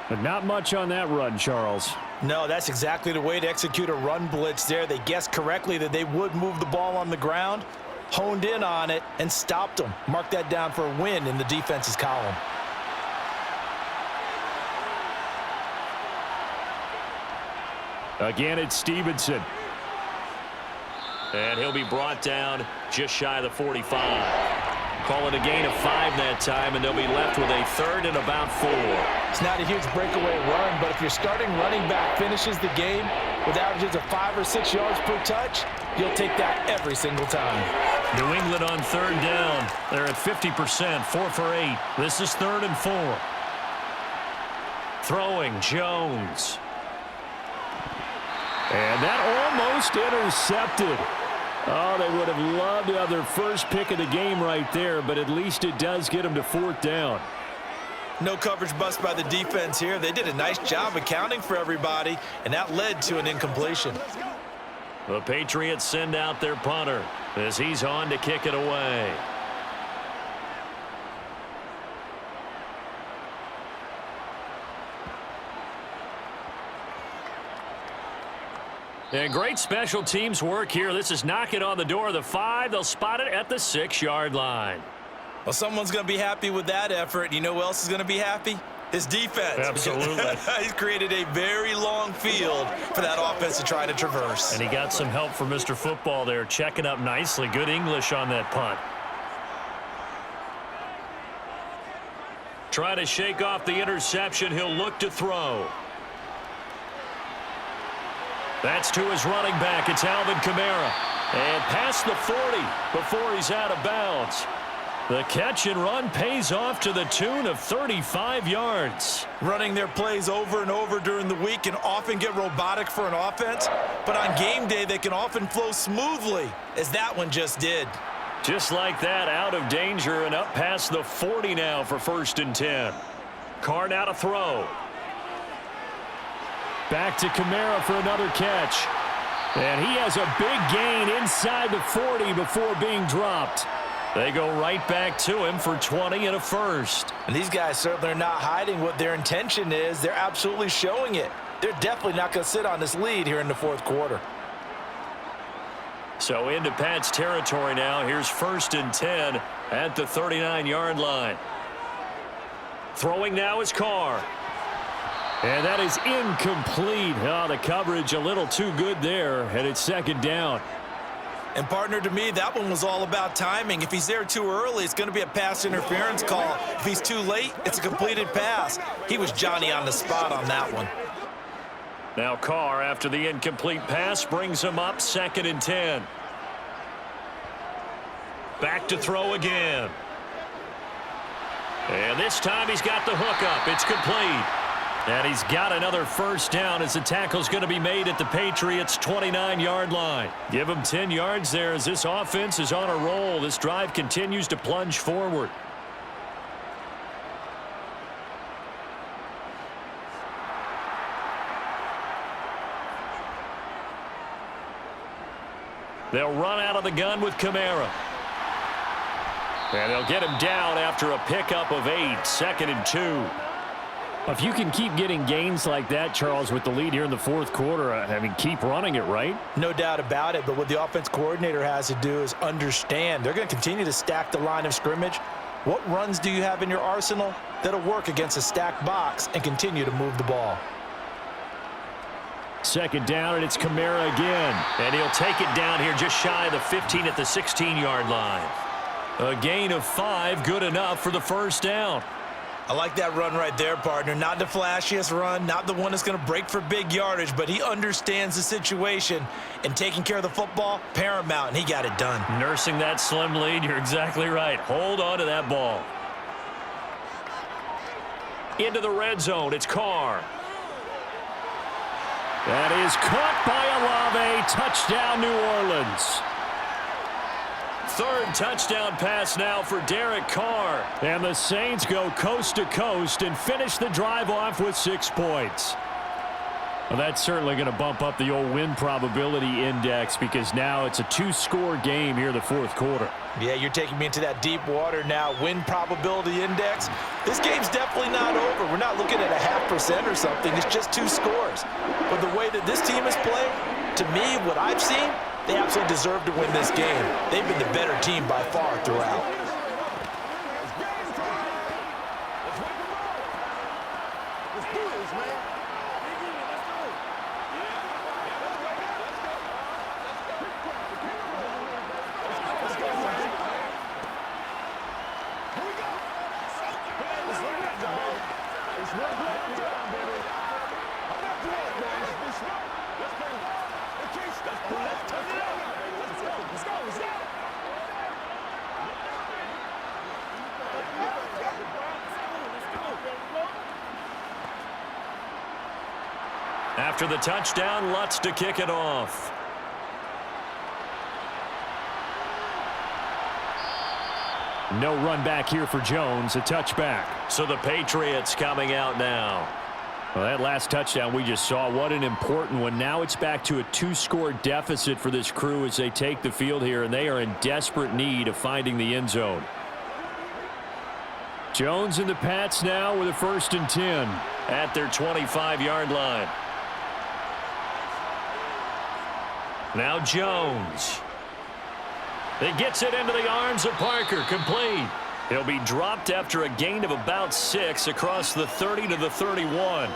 A: But not much on that run, Charles.
D: No, that's exactly the way to execute a run blitz there. They guessed correctly that they would move the ball on the ground, honed in on it, and stopped them. Mark that down for a win in the defense's column.
A: Again, it's Stevenson.
B: And he'll be brought down just shy of the 45. Call it a gain of 5 that time, and they'll be left with a third and about 4.
D: It's not a huge breakaway run, but if your starting running back finishes the game with averages of 5 or 6 yards per touch, you'll take that every single time.
B: New England on third down. They're at 50%, 4 for 8. This is 3rd and 4. Throwing, Jones.
A: And that almost intercepted. Oh, they would have loved to have their first pick of the game right there, but at least it does get them to 4th down.
C: No coverage bust by the defense here. They did a nice job accounting for everybody, and that led to an incompletion.
B: The Patriots send out their punter as he's on to kick it away. And great special teams work here. This is knocking on the door of the 5. They'll spot it at the 6-yard line.
C: Well, someone's going to be happy with that effort. You know who else is going to be happy? His defense.
B: Absolutely.
C: He's created a very long field for that offense to try to traverse.
B: And he got some help from Mr. Football there, checking up nicely. Good English on that punt. Try to shake off the interception. He'll look to throw. That's to his running back. It's Alvin Kamara. And past the 40 before he's out of bounds. The catch and run pays off to the tune of 35 yards.
C: Running their plays over and over during the week can often get robotic for an offense, but on game day they can often flow smoothly, as that one just did.
B: Just like that, out of danger and up past the 40 now for 1st and 10. Carr now to throw.
A: Back to Kamara for another catch. And he has a big gain inside the 40 before being dropped.
B: They go right back to him for 20 and a first.
D: And these guys certainly are not hiding what their intention is. They're absolutely showing it. They're definitely not going to sit on this lead here in the 4th quarter.
B: So into Pat's territory now. Here's 1st and 10 at the 39-yard line. Throwing now is Carr.
A: And that is incomplete. Oh, the coverage a little too good there, and it's 2nd down.
C: And partner, to me, that one was all about timing. If he's there too early, it's going to be a pass interference call. If he's too late, it's a completed pass. He was Johnny on the spot on that one.
B: Now Carr, after the incomplete pass, brings him up 2nd and 10. Back to throw again. And this time he's got the hook up. It's complete. And he's got another 1st down as the tackle's going to be made at the Patriots' 29-yard line. Give him 10 yards there as this offense is on a roll. This drive continues to plunge forward. They'll run out of the gun with Kamara. And they'll get him down after a pickup of 8, 2nd and 2.
A: If you can keep getting gains like that, Charles, with the lead here in the 4th quarter, I mean, keep running it, right?
D: No doubt about it, but what the offense coordinator has to do is understand they're going to continue to stack the line of scrimmage. What runs do you have in your arsenal that'll work against a stacked box and continue to move the ball?
A: 2nd down, and it's Kamara again.
B: And he'll take it down here just shy of the 15 at the 16-yard line. A gain of 5, good enough for the 1st down.
C: I like that run right there, partner. Not the flashiest run, not the one that's going to break for big yardage, but he understands the situation, and taking care of the football, paramount, and he got it done.
B: Nursing that slim lead, you're exactly right. Hold on to that ball. Into the red zone, it's Carr.
A: That is caught by Olave. Touchdown, New Orleans.
B: Third touchdown pass now for Derek Carr.
A: And the Saints go coast to coast and finish the drive off with 6 points. Well, that's certainly going to bump up the old win probability index because now it's a 2-score game here in the fourth quarter.
D: Yeah, you're taking me into that deep water now. Win probability index. This game's definitely not over. We're not looking at a 0.5% or something. It's just 2 scores. But the way that this team has played, to me, what I've seen, they absolutely deserve to win this game. They've been the better team by far throughout.
B: After the touchdown, Lutz to kick it off.
A: No run back here for Jones, a touchback.
B: So the Patriots coming out now.
A: Well, that last touchdown we just saw, what an important one. Now it's back to a 2-score deficit for this crew as they take the field here, and they are in desperate need of finding the end zone. Jones and the Pats now with a 1st and 10.
B: At their 25-yard line. Now Jones. He gets it into the arms of Parker, complete. He'll be dropped after a gain of about 6 across the 30 to the 31.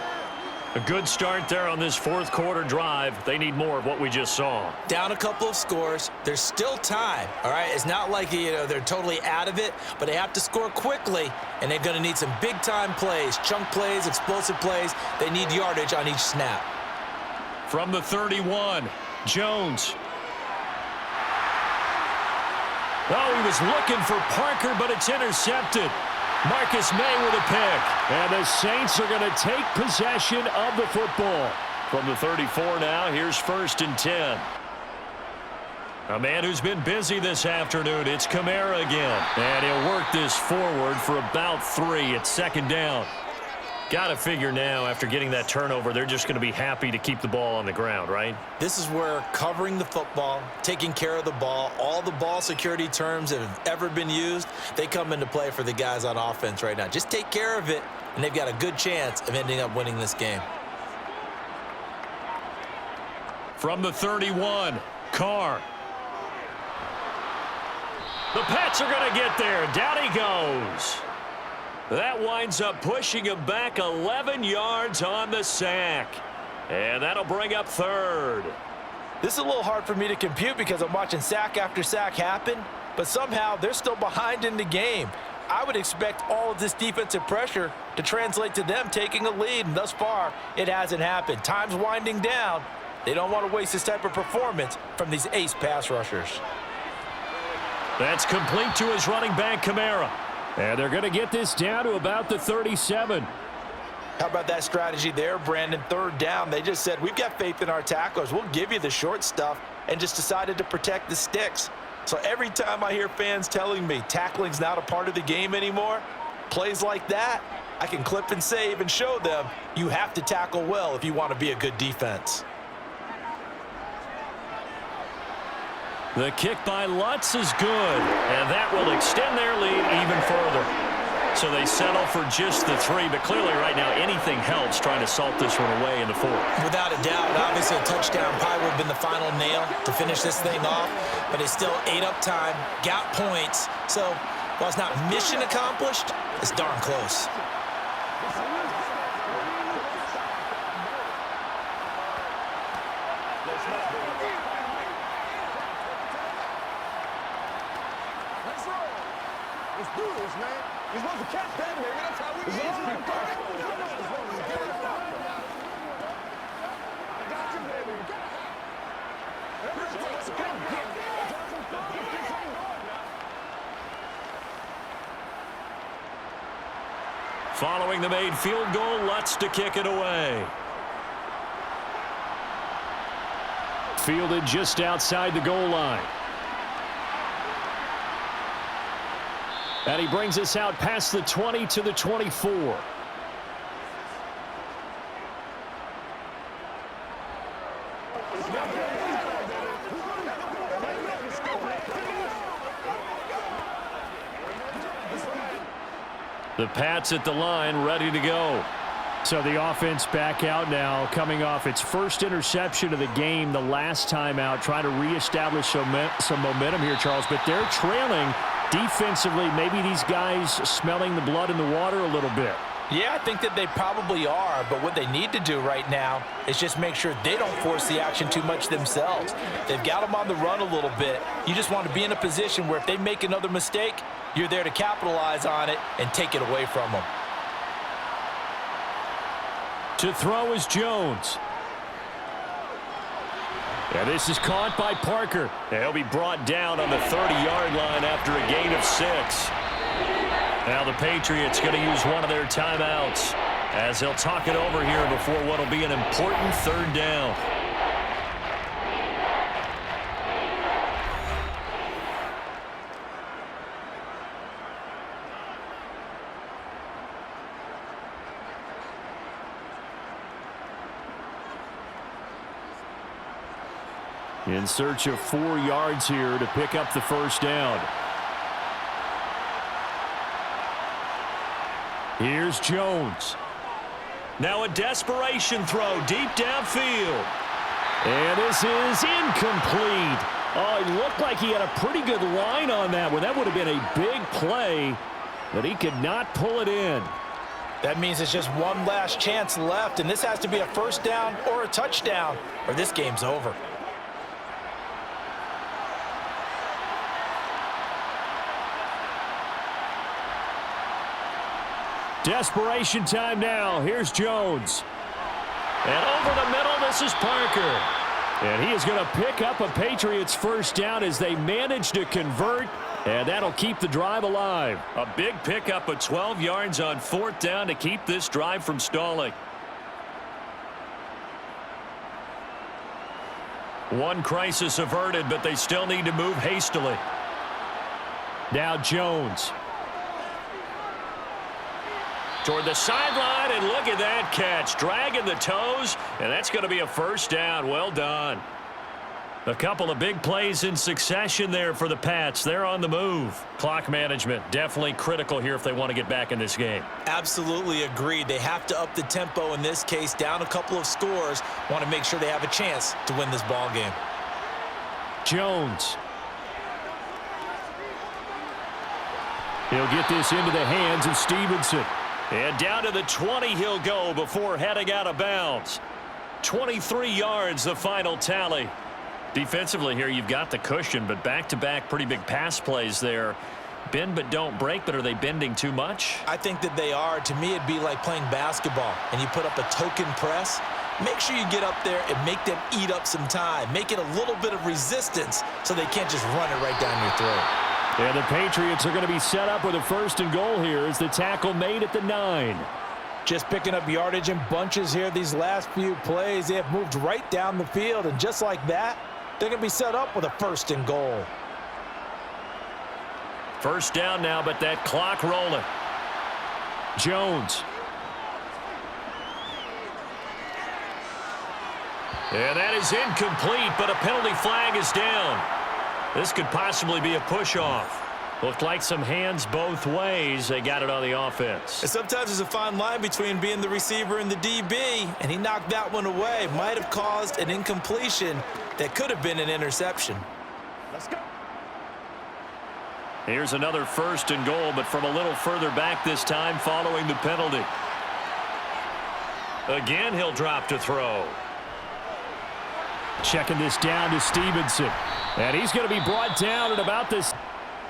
B: A good start there on this fourth quarter drive. They need more of what we just saw.
C: Down a couple of scores. There's still time, all right? It's not like, they're totally out of it, but they have to score quickly, and they're going to need some big-time plays, chunk plays, explosive plays. They need yardage on each snap.
B: From the 31, Jones.
A: Oh, he was looking for Parker, but it's intercepted. Marcus May with a pick. And the Saints are going to take possession of the football.
B: From the 34 now, here's 1st and 10. A man who's been busy this afternoon, it's Kamara again.
A: And he'll work this forward for about 3 at 2nd down.
B: Got to figure now, after getting that turnover, they're just going to be happy to keep the ball on the ground, right?
C: This is where covering the football, taking care of the ball, all the ball security terms that have ever been used, they come into play for the guys on offense right now. Just take care of it, and they've got a good chance of ending up winning this game.
B: From the 31, Carr. The Pats are going to get there. Down he goes. That winds up pushing him back 11 yards on the sack. And that'll bring up 3rd.
D: This is a little hard for me to compute because I'm watching sack after sack happen, but somehow they're still behind in the game. I would expect all of this defensive pressure to translate to them taking a lead, and thus far, it hasn't happened. Time's winding down. They don't want to waste this type of performance from these ace pass rushers.
B: That's complete to his running back, Kamara.
A: And they're going to get this down to about the 37.
D: How about that strategy there, Brandon? 3rd down. They just said, we've got faith in our tacklers. We'll give you the short stuff, and just decided to protect the sticks. So every time I hear fans telling me tackling's not a part of the game anymore, plays like that, I can clip and save and show them you have to tackle well if you want to be a good defense.
B: The kick by Lutz is good, and that will extend their lead even further. So they settle for just the 3, but clearly right now anything helps trying to salt this one away in the 4th.
C: Without a doubt, obviously a touchdown probably would have been the final nail to finish this thing off, but it's still ate up time, got points. So while it's not mission accomplished, it's darn close.
E: Let's roll. Let's do this, man. You're supposed to catch that, baby. That's how we do it. I got you, baby. Let's go.
B: Following the made field goal, Lutz to kick it away.
A: Fielded just outside the goal line. And he brings us out past the 20 to the 24. The Pats at the line, ready to go. So the offense back out now, coming off its first interception of the game the last time out, trying to reestablish some momentum here, Charles. But they're trailing defensively. Maybe these guys smelling the blood in the water a little bit.
D: Yeah, I think that they probably are, but what they need to do right now is just make sure they don't force the action too much themselves. They've got them on the run a little bit. You just want to be in a position where if they make another mistake, you're there to capitalize on it and take it away from them.
A: To throw is Jones. And this is caught by Parker.
B: He'll be brought down on the 30-yard line after a gain of 6. Now the Patriots going to use one of their timeouts as they'll talk it over here before what will be an important third down.
A: In search of 4 yards here to pick up the first down. Here's Jones.
B: Now a desperation throw deep downfield.
A: And this is incomplete. Oh, it looked like he had a pretty good line on that one. That would have been a big play, but he could not pull it in.
D: That means it's just one last chance left, and this has to be a first down or a touchdown, or this game's over.
A: Desperation time now. Here's Jones.
B: And over the middle, this is Parker.
A: And he is going to pick up a Patriots first down as they manage to convert, and that'll keep the drive alive.
B: A big pickup of 12 yards on 4th down to keep this drive from stalling. One crisis averted, but they still need to move hastily.
A: Now Jones.
B: Toward the sideline, and look at that catch. Dragging the toes, and that's going to be a first down. Well done. A couple of big plays in succession there for the Pats. They're on the move. Clock management definitely critical here if they want to get back in this game.
C: Absolutely agreed. They have to up the tempo in this case, down a couple of scores. Want to make sure they have a chance to win this ball game.
A: Jones. He'll get this into the hands of Stevenson.
B: And down to the 20 he'll go before heading out of bounds. 23 yards, the final tally. Defensively here, you've got the cushion, but back-to-back pretty big pass plays there. Bend but don't break, but are they bending too much?
C: I think that they are. To me, it'd be like playing basketball, and you put up a token press. Make sure you get up there and make them eat up some time. Make it a little bit of resistance so they can't just run it right down your throat.
A: And the Patriots are going to be set up with a first and goal here as the tackle made at the 9.
D: Just picking up yardage in bunches here these last few plays. They have moved right down the field, and just like that, they're going to be set up with a first and goal.
B: First down now, but that clock rolling.
A: Jones.
B: And that is incomplete, but a penalty flag is down. This could possibly be a push-off. Looked like some hands both ways. They got it on the offense.
C: And sometimes there's a fine line between being the receiver and the DB, and he knocked that one away. Might have caused an incompletion that could have been an interception.
E: Let's go.
B: Here's another first and goal, but from a little further back this time following the penalty. Again, he'll drop to throw.
A: Checking this down to Stevenson. And he's going to be brought down at about this.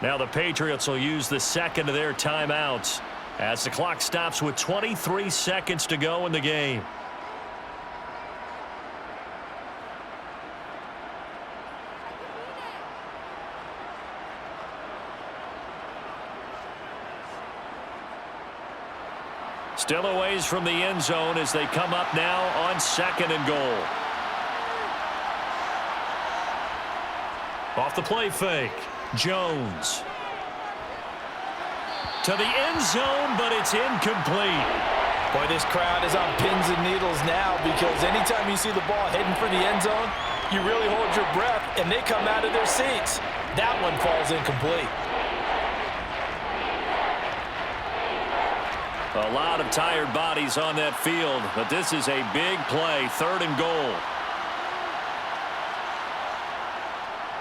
B: Now the Patriots will use the second of their timeouts as the clock stops with 23 seconds to go in the game. Still a ways from the end zone as they come up now on 2nd and goal. Off the play fake. Jones. To the end zone, but it's incomplete.
D: Boy, this crowd is on pins and needles now because anytime you see the ball heading for the end zone, you really hold your breath, and they come out of their seats. That one falls incomplete.
B: A lot of tired bodies on that field, but this is a big play, 3rd and goal.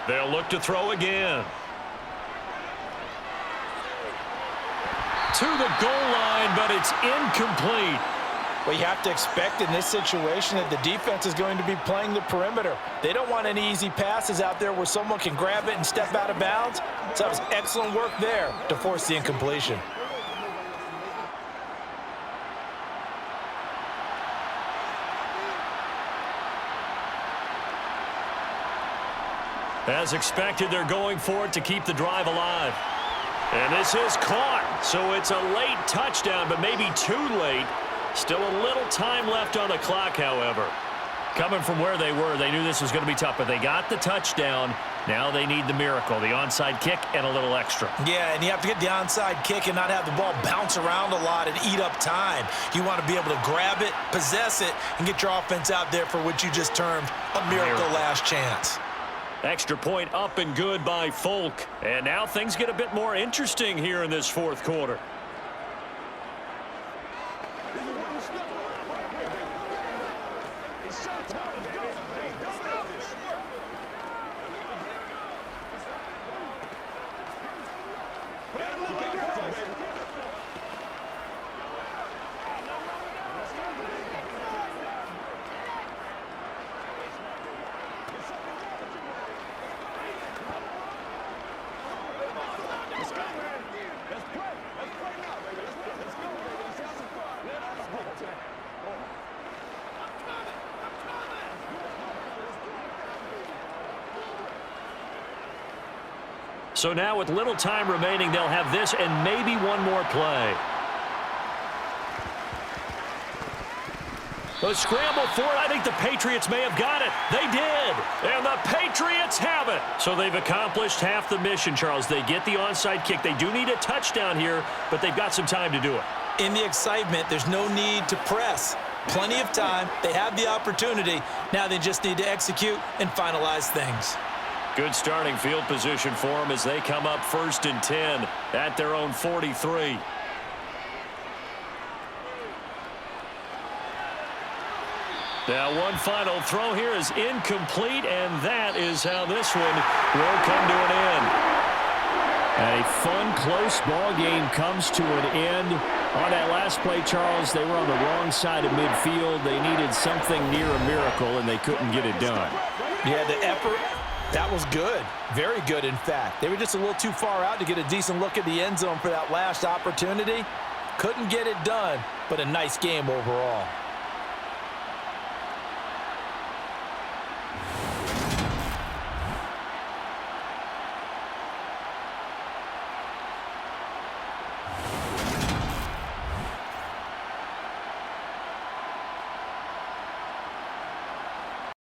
B: They'll look to throw again. To the goal line, but it's incomplete.
D: Well, you have to expect in this situation that the defense is going to be playing the perimeter. They don't want any easy passes out there where someone can grab it and step out of bounds. So that was excellent work there to force the incompletion.
B: As expected, they're going for it to keep the drive alive. And this is caught, so it's a late touchdown, but maybe too late. Still a little time left on the clock, however. Coming from where they were, they knew this was going to be tough, but they got the touchdown. Now they need the miracle, the onside kick and a little extra.
C: Yeah, and you have to get the onside kick and not have the ball bounce around a lot and eat up time. You want to be able to grab it, possess it, and get your offense out there for what you just termed a miracle last chance.
B: Extra point up and good by Folk. And now things get a bit more interesting here in this 4th quarter. So now with little time remaining, they'll have this and maybe one more play. A scramble for it. I think the Patriots may have got it. They did. And the Patriots have it. So they've accomplished half the mission, Charles. They get the onside kick. They do need a touchdown here, but they've got some time to do it.
C: In the excitement, there's no need to press. Plenty of time. They have the opportunity. Now they just need to execute and finalize things.
B: Good starting field position for them as they come up 1st and 10 at their own 43. Now one final throw here is incomplete, and that is how this one will come to an end.
A: A fun, close ball game comes to an end. On that last play, Charles, they were on the wrong side of midfield. They needed something near a miracle, and they couldn't get it done.
D: Yeah, the effort, that was good. Very good, in fact. They were just a little too far out to get a decent look at the end zone for that last opportunity. Couldn't get it done, but a nice game overall.